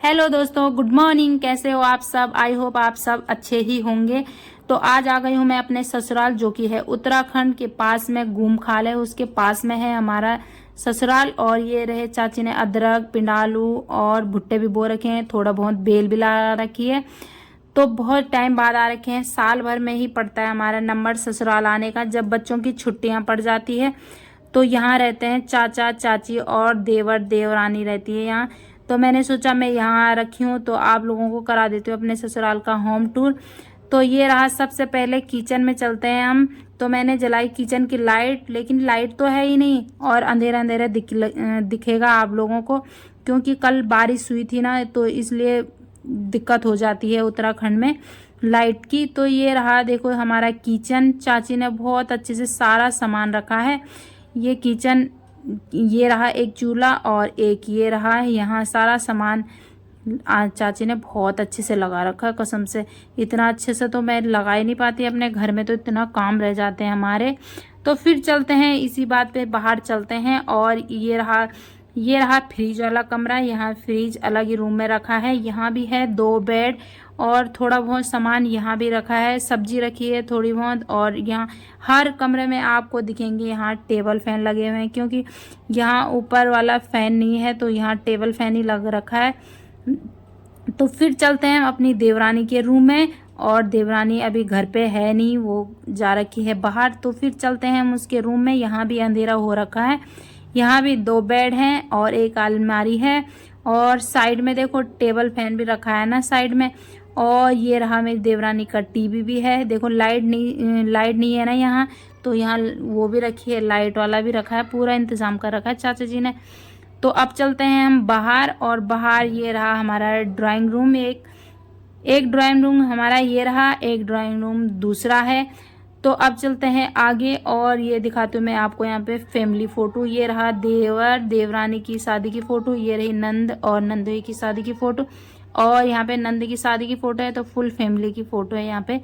Hello दोस्तों, good morning. कैसे हो आप सब? आई होप आप सब अच्छे ही होंगे। तो आज आ गई हूँ मैं अपने ससुराल, जो कि है उत्तराखंड के पास में गुमखाल है, उसके पास में है हमारा ससुराल। और ये रहे चाची ने अदरक, पिंडालू और भुट्टे भी बो रखे हैं, थोड़ा बहुत बेल भी ला रखी है। तो बहुत टाइम बाद आ रखे हैं, साल भर में ही पड़ता है हमारा नंबर ससुराल आने का, जब बच्चों की छुट्टियां पड़ जाती है। तो यहाँ रहते हैं चाचा चाची और देवर देवरानी रहती है यहाँ। तो मैंने सोचा मैं यहाँ रखी हूँ तो आप लोगों को करा देती हूँ अपने ससुराल का होम टूर। तो ये रहा, सबसे पहले किचन में चलते हैं हम। तो मैंने जलाई किचन की लाइट, लेकिन लाइट तो है ही नहीं और अंधेरा अंधेरा दिखेगा आप लोगों को, क्योंकि कल बारिश हुई थी ना, तो इसलिए दिक्कत हो जाती है उत्तराखंड में लाइट की। तो ये रहा, देखो हमारा किचन। चाची ने बहुत अच्छे से सारा सामान रखा है। ये किचन, ये रहा एक चूल्हा और एक ये रहा, यहाँ सारा सामान आज चाची ने बहुत अच्छे से लगा रखा है। कसम से इतना अच्छे से तो मैं लगा ही नहीं पाती अपने घर में, तो इतना काम रह जाते हैं हमारे। तो फिर चलते हैं, इसी बात पे बाहर चलते हैं। और ये रहा फ्रिज वाला कमरा। यहाँ फ्रिज अलग ही रूम में रखा है। यहाँ भी है 2 बेड और थोड़ा बहुत सामान यहाँ भी रखा है, सब्जी रखी है थोड़ी बहुत। और यहाँ हर कमरे में आपको दिखेंगे यहाँ टेबल फैन लगे हुए हैं, क्योंकि यहाँ ऊपर वाला फैन नहीं है, तो यहाँ टेबल फैन ही लग रखा है। तो फिर चलते हैं अपनी देवरानी के रूम में। और देवरानी अभी घर पे है नहीं, वो जा रखी है बाहर। तो फिर चलते हैं हम उसके रूम में। यहाँ भी अंधेरा हो रखा है। यहाँ भी 2 बेड हैं और एक अलमारी है। और साइड में देखो टेबल फैन भी रखा है ना साइड में। और ये रहा मेरी देवरानी का टीवी भी है। देखो लाइट नहीं है ना यहाँ, तो यहाँ वो भी रखी है, लाइट वाला भी रखा है, पूरा इंतजाम कर रखा है चाचा जी ने। तो अब चलते हैं हम बाहर। और बाहर ये रहा हमारा ड्राइंग रूम। एक ड्राइंग रूम हमारा ये रहा, एक ड्राइंग रूम दूसरा है। तो अब चलते हैं आगे और ये दिखाती हूँ मैं आपको यहाँ पे फैमिली फोटो। ये रहा देवर देवरानी की शादी की फोटो, ये रही नंद और नंदोई की शादी की फोटो। और यहाँ पे नंद की शादी की फोटो है, तो फुल फैमिली की फोटो है यहाँ पे।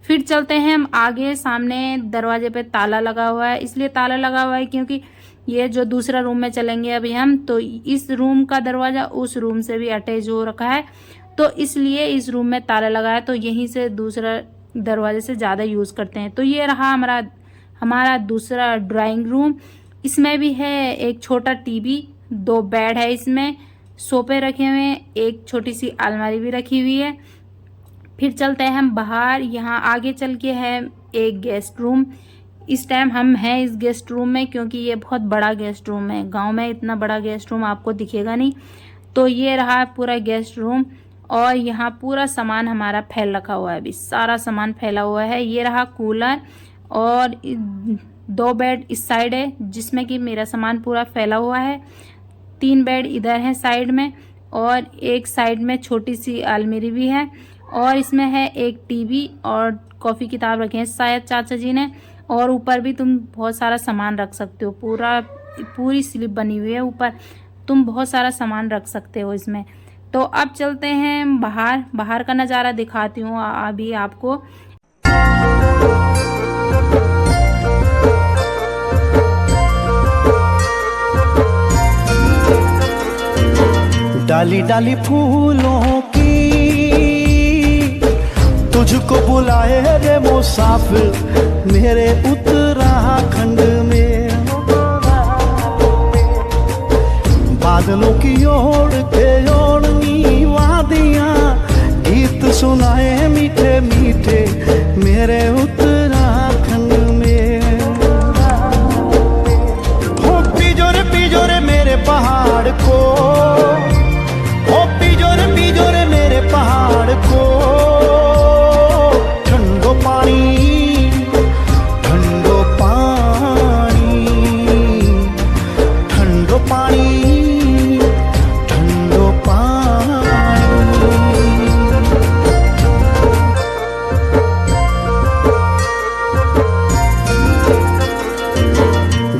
फिर चलते हैं हम आगे। सामने दरवाजे पे ताला लगा हुआ है, इसलिए ताला लगा हुआ है क्योंकि ये जो दूसरा रूम में चलेंगे अभी हम, तो इस रूम का दरवाजा उस रूम से भी अटैच हो रखा है, तो इसलिए इस रूम में ताला लगा है। तो यहीं से दूसरा दरवाजे से ज़्यादा यूज़ करते हैं। तो ये रहा हमारा दूसरा ड्राइंग रूम। इसमें भी है एक छोटा टीवी, 2 बेड है इसमें, सोफे रखे हुए हैं, एक छोटी सी अलमारी भी रखी हुई है। फिर चलते हैं हम बाहर। यहाँ आगे चल के है एक गेस्ट रूम। इस टाइम हम हैं इस गेस्ट रूम में, क्योंकि ये बहुत बड़ा गेस्ट रूम है। गांव में इतना बड़ा गेस्ट रूम आपको दिखेगा नहीं। तो ये रहा पूरा गेस्ट रूम। और यहाँ पूरा सामान हमारा फैल रखा हुआ है, अभी सारा सामान फैला हुआ है। ये रहा कूलर। और 2 बेड इस साइड है, जिसमें कि मेरा सामान पूरा फैला हुआ है। 3 बेड इधर है साइड में, और एक साइड में छोटी सी अलमीरी भी है। और इसमें है एक टीवी और कॉफ़ी किताब रखे हैं शायद चाचा जी ने। और ऊपर भी तुम बहुत सारा सामान रख सकते हो, पूरी स्लिप बनी हुई है ऊपर, तुम बहुत सारा सामान रख सकते हो इसमें। तो अब चलते हैं बाहर का नज़ारा दिखाती हूँ अभी आपको। डाली डाली फूलों की तुझको बुलाए रे मुसाफिर मेरे उत्तराखंड में। बादलों की ओर के ओढ़नी वादियां गीत सुनाए मीठे मीठे मेरे उत्तराखंड में। हो पिजोरे मेरे पहाड़ को, हो पिजोरे मेरे पहाड़ को। ठंडो पानी ठंडो पानी ठंडो पानी ठंडो पानी।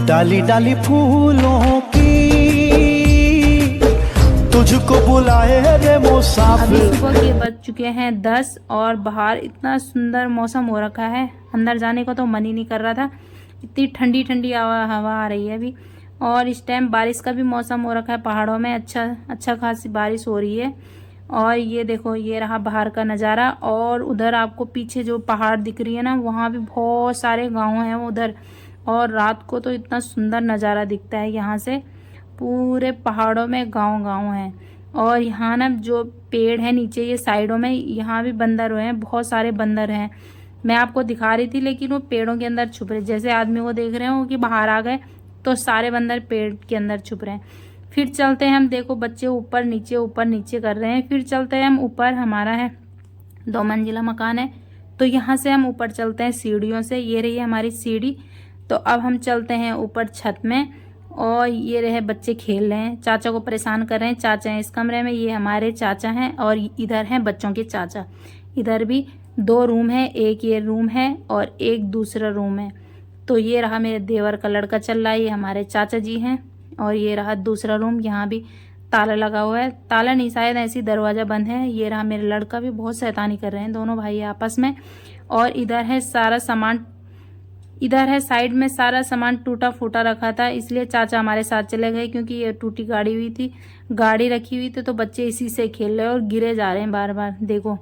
डाली डाली फूलों की तुझको बुलाए रे मुसाफिर। अभी सुबह के बज चुके हैं 10 और बाहर इतना सुंदर मौसम हो रखा है, अंदर जाने को तो मन ही नहीं कर रहा था। इतनी ठंडी ठंडी हवा आ रही है अभी। और इस टाइम बारिश का भी मौसम हो रखा है, पहाड़ों में अच्छा खासी बारिश हो रही है। और ये देखो ये रहा बाहर का नज़ारा। और उधर आपको पीछे जो पहाड़ दिख रही है ना, वहाँ भी बहुत सारे गांव हैं उधर। और रात को तो इतना सुंदर नज़ारा दिखता है यहाँ से, पूरे पहाड़ों में गांव हैं। और यहाँ ना जो पेड़ है नीचे ये साइडों में, यहाँ भी बंदर हुए हैं, बहुत सारे बंदर हैं। मैं आपको दिखा रही थी लेकिन वो पेड़ों के अंदर छुप रहे, जैसे आदमी को देख रहे हो कि बाहर आ गए, तो सारे बंदर पेड़ के अंदर छुप रहे हैं। फिर चलते हैं हम, देखो बच्चे ऊपर नीचे कर रहे हैं। फिर चलते हैं हम ऊपर, हमारा है 2 मंजिला मकान है, तो यहाँ से हम ऊपर चलते हैं सीढ़ियों से। ये रही हमारी सीढ़ी। तो अब हम चलते हैं ऊपर छत में। और ये रहे बच्चे खेल रहे हैं, चाचा को परेशान कर रहे हैं। चाचा हैं इस कमरे में, ये हमारे चाचा हैं। और इधर हैं बच्चों के चाचा। इधर भी 2 रूम है, एक ये रूम है और एक दूसरा रूम है। तो ये रहा मेरे देवर का लड़का चल रहा है, ये हमारे चाचा जी हैं। और ये रहा दूसरा रूम, यहाँ भी ताला लगा हुआ है, ताला नहीं शायद ऐसी दरवाज़ा बंद है। ये रहा मेरे लड़का भी बहुत शैतानी कर रहे हैं दोनों भाई आपस में। और इधर है सारा सामान, इधर है साइड में सारा सामान टूटा फूटा रखा था, इसलिए चाचा हमारे साथ चले गए, क्योंकि ये टूटी गाड़ी रखी हुई थी, तो बच्चे इसी से खेल रहे हैं और गिरे जा रहे हैं बार बार, देखो।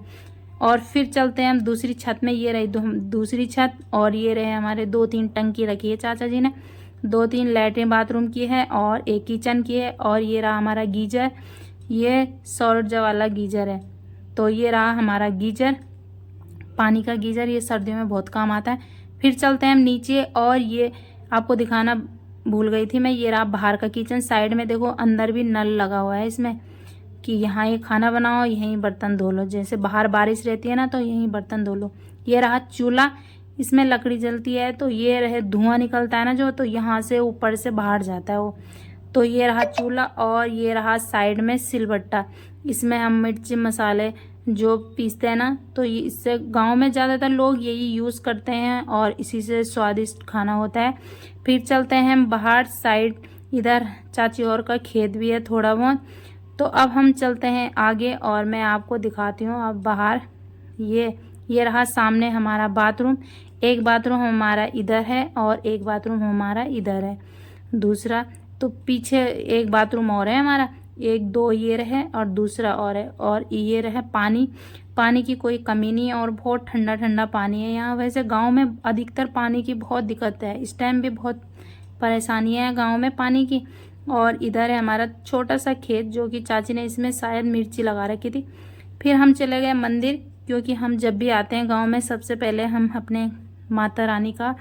और फिर चलते हैं हम दूसरी छत में। ये रही दूसरी छत। और ये रहे हमारे 2-3 टंकी रखी है चाचा जी ने, 2-3 लैट्रिन बाथरूम की है और एक किचन की है। और ये रहा हमारा गीजर, ये 100 ऊर्जा वाला गीजर है। तो ये रहा हमारा गीजर, पानी का गीजर, ये सर्दियों में बहुत काम आता है। फिर चलते हैं हम नीचे। और ये आपको दिखाना भूल गई थी मैं, ये रहा बाहर का किचन। साइड में देखो अंदर भी नल लगा हुआ है इसमें, कि यहाँ ये खाना बनाओ, यहीं बर्तन धो लो, जैसे बाहर बारिश रहती है ना तो यहीं बर्तन धो लो। ये रहा चूल्हा, इसमें लकड़ी जलती है, तो ये रहे धुआं निकलता है ना जो, तो यहाँ से ऊपर से बाहर जाता है वो। तो ये रहा चूल्हा। और ये रहा साइड में सिलबट्टा, इसमें हम मिर्ची मसाले जो पीसते हैं ना, तो ये इससे गांव में ज़्यादातर लोग यही यूज़ करते हैं और इसी से स्वादिष्ट खाना होता है। फिर चलते हैं हम बाहर साइड, इधर चाची और का खेत भी है थोड़ा बहुत। तो अब हम चलते हैं आगे और मैं आपको दिखाती हूँ अब बाहर। ये रहा सामने हमारा बाथरूम, एक बाथरूम हमारा इधर है और एक बाथरूम हमारा इधर है दूसरा। तो पीछे एक बाथरूम और है हमारा, 1-2 ये रहे और दूसरा और है। और ये रहे पानी की कोई कमी नहीं है और बहुत ठंडा ठंडा पानी है यहाँ। वैसे गांव में अधिकतर पानी की बहुत दिक्कत है, इस टाइम भी बहुत परेशानियाँ हैं गांव में पानी की। और इधर है हमारा छोटा सा खेत, जो कि चाची ने इसमें शायद मिर्ची लगा रखी थी। फिर हम चले गए मंदिर, क्योंकि हम जब भी आते हैं गांव में सबसे पहले हम अपने माता रानी का,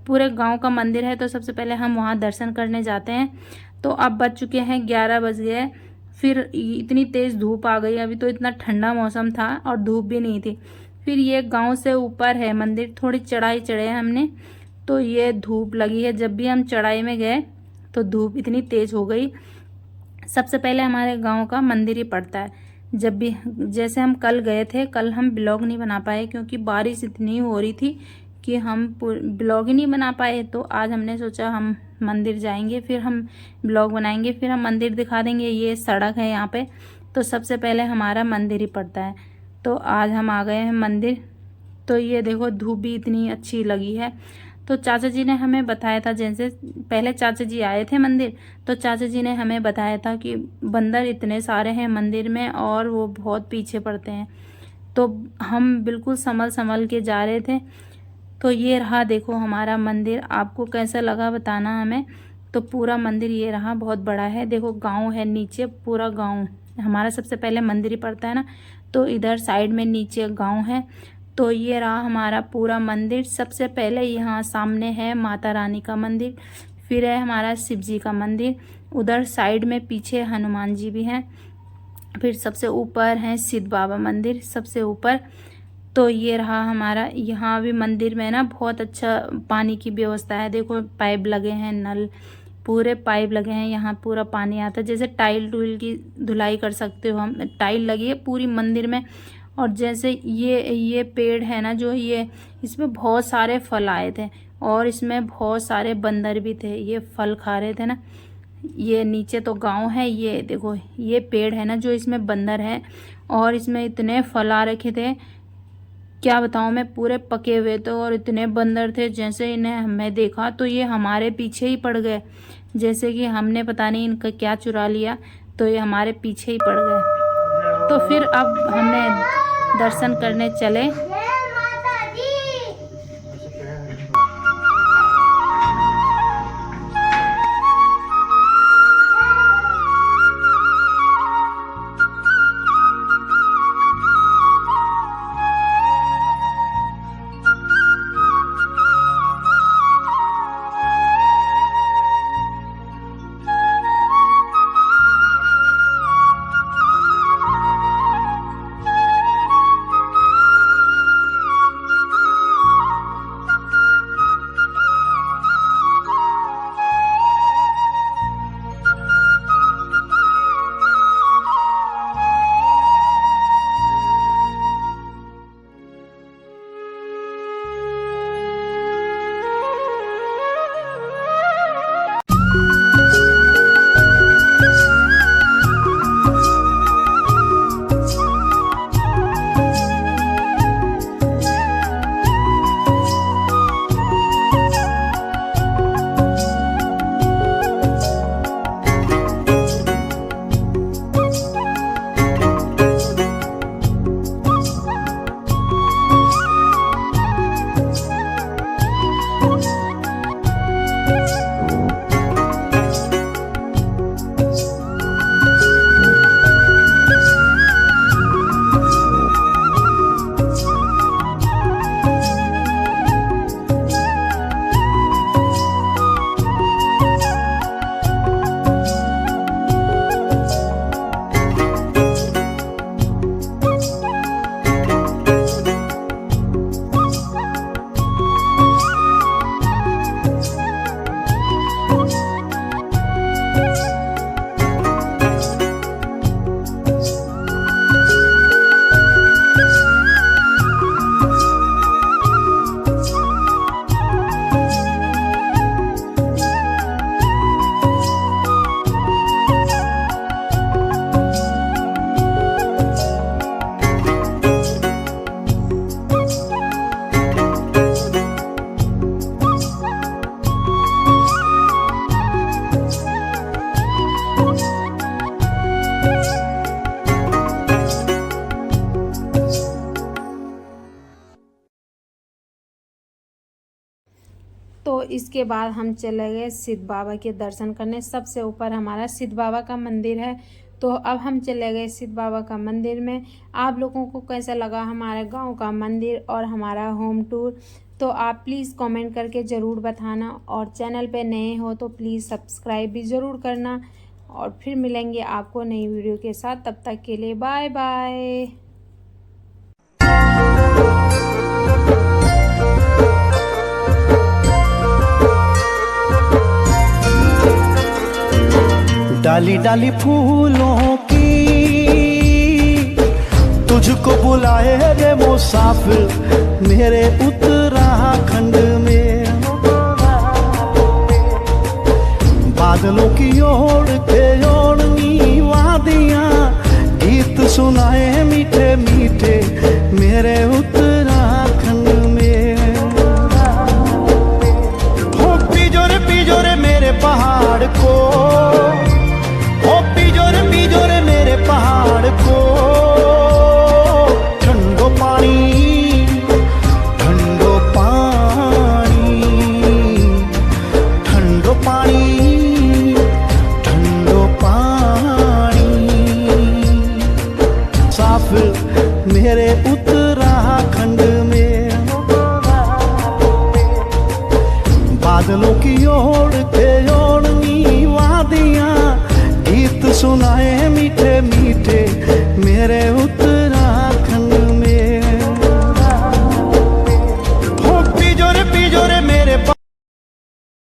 पूरे गांव का मंदिर है, तो सबसे पहले हम वहां दर्शन करने जाते हैं। तो अब बज चुके हैं 11 बज गए। फिर इतनी तेज़ धूप आ गई, अभी तो इतना ठंडा मौसम था और धूप भी नहीं थी। फिर ये गांव से ऊपर है मंदिर, थोड़ी चढ़ाई चढ़े हमने, तो ये धूप लगी है। जब भी हम चढ़ाई में गए तो धूप इतनी तेज़ हो गई। सबसे पहले हमारे गांव का मंदिर ही पड़ता है। जब भी, जैसे हम कल गए थे, कल हम ब्लॉग नहीं बना पाए क्योंकि बारिश इतनी हो रही थी कि हम ब्लॉग ही नहीं बना पाए। तो आज हमने सोचा हम मंदिर जाएंगे, फिर हम ब्लॉग बनाएंगे, फिर हम मंदिर दिखा देंगे। ये सड़क है यहाँ पे, तो सबसे पहले हमारा मंदिर ही पड़ता है। तो आज हम आ गए हैं मंदिर। तो ये देखो धूप भी इतनी अच्छी लगी है। तो चाचा जी ने हमें बताया था, जैसे पहले चाचा जी आए थे मंदिर, तो चाचा जी ने हमें बताया था कि बंदर इतने सारे हैं मंदिर में और वो बहुत पीछे पड़ते हैं। तो हम बिल्कुल संभल के जा रहे थे। तो ये रहा देखो हमारा मंदिर, आपको कैसा लगा बताना हमें। तो पूरा मंदिर ये रहा, बहुत बड़ा है। देखो गांव है नीचे, पूरा गांव हमारा सबसे पहले मंदिर ही पड़ता है ना, तो इधर साइड में नीचे गांव है। तो ये रहा हमारा पूरा मंदिर। सबसे पहले यहाँ सामने है माता रानी का मंदिर, फिर है हमारा शिव जी का मंदिर, उधर साइड में पीछे हनुमान जी भी हैं, फिर सबसे ऊपर है सिद्ध बाबा मंदिर सबसे ऊपर। तो ये रहा हमारा, यहाँ भी मंदिर में ना बहुत अच्छा पानी की व्यवस्था है। देखो पाइप लगे हैं, नल पूरे पाइप लगे हैं, यहाँ पूरा पानी आता है। जैसे टाइल टूल की धुलाई कर सकते हो, हम टाइल लगी है पूरी मंदिर में। और जैसे ये पेड़ है ना जो, ये इसमें बहुत सारे फल आए थे और इसमें बहुत सारे बंदर भी थे, ये फल खा रहे थे ना। ये नीचे तो गांव है, ये देखो ये पेड़ है ना जो, इसमें बंदर है और इसमें इतने फल आ रखे थे, क्या बताऊं मैं, पूरे पके हुए थे और इतने बंदर थे। जैसे इन्हें हमें देखा तो ये हमारे पीछे ही पड़ गए, जैसे कि हमने पता नहीं इनका क्या चुरा लिया, तो ये हमारे पीछे ही पड़ गए। तो फिर अब हमने दर्शन करने चले। तो इसके बाद हम चले गए सिद्ध बाबा के दर्शन करने। सबसे ऊपर हमारा सिद्ध बाबा का मंदिर है। तो अब हम चले गए सिद्ध बाबा का मंदिर में। आप लोगों को कैसा लगा हमारे गांव का मंदिर और हमारा होम टूर, तो आप प्लीज़ कमेंट करके ज़रूर बताना। और चैनल पे नए हो तो प्लीज़ सब्सक्राइब भी ज़रूर करना। और फिर मिलेंगे आपको नई वीडियो के साथ। तब तक के लिए बाय बाय। डाली डाली फूलों की तुझको बुलाए रे मुसाफिर मेरे उत्तराखंड में। बादलों की ओर के ओढ़नी वादियां गीत सुनाए मीठे मीठे मेरे उत्तराखंड में। हो पिजोरे मेरे पहाड़ को, पिजोरे मेरे पहाड़ को। ठंडो पानी ठंडो पानी ठंडो पानी ठंडो पानी। मुसाफिर मेरे उत्तराखंड में। बादलों की ओर के ओढ़नी वादियां गीत सुनाए